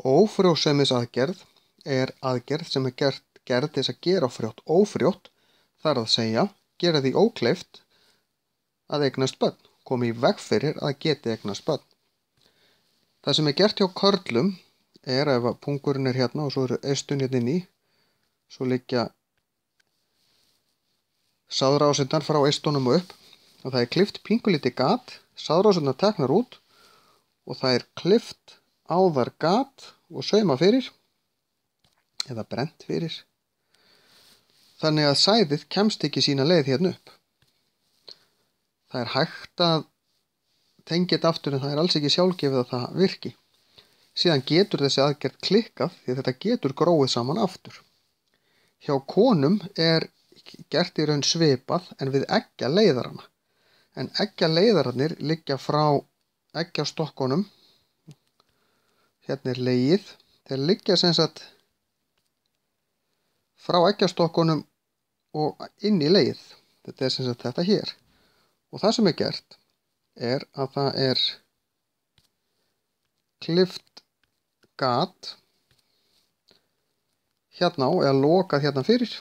Ófrjósemisaðgerð er aðgerð sem er gerð til þess að gera frjótt ófrjótt, þar að segja gera því ókleift að eignast börn, komi í veg fyrir að geti eignast börn. Það sem er gert hjá körlum er ef að pungurinn er hérna og svo eru eistun hérna inn í, svo liggja sáðrásirnar frá eistunum og upp og það er klift pingulítið gat, sáðrásirnar teknar út og það er klift á þar gat og sauma fyrir eða brent fyrir þannig að sæðið kemst ekki sína leið hérna upp. Það er hægt að tengja þetta aftur en það er alls ekki sjálfgefið að það virki. Síðan getur þessi aðgerð klikkað því að þetta getur gróið saman aftur. Hjá konum er gert í raun svipað en við eggjaleiðarana. En eggjaleiðararnir liggja frá eggjastokkunum. Hérna er legið. Þeir liggja sem sagt frá eggjastokkunum og inn í legið. Þetta er sem sagt þetta hér. Og það sem er gert er að það er klift gat hérna á eða lokað hérna fyrir.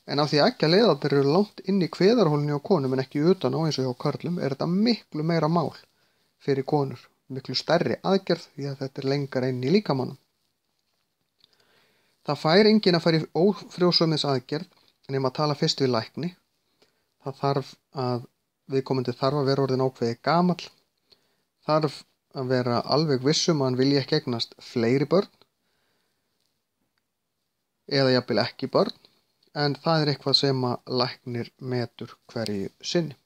En af því að eggjaleiðarnir eru langt inn í kviðarholinu á konum en ekki utan á eins og hjá körlum er þetta miklu meira mál fyrir konur. Miklu stærri aðgerð því að þetta er lengra inn í líkamanum. Það fær enginn að fara í ófrjósemisaðgerð nema að tala fyrst við lækni. Það þarf að viðkomandi þarf að vera orðinn ákveðið gamall, þarf að vera alveg vissum að hann vilji ekki eignast fleiri börn eða jafnvel ekki börn, en það er eitthvað sem að læknir metur hverju sinni.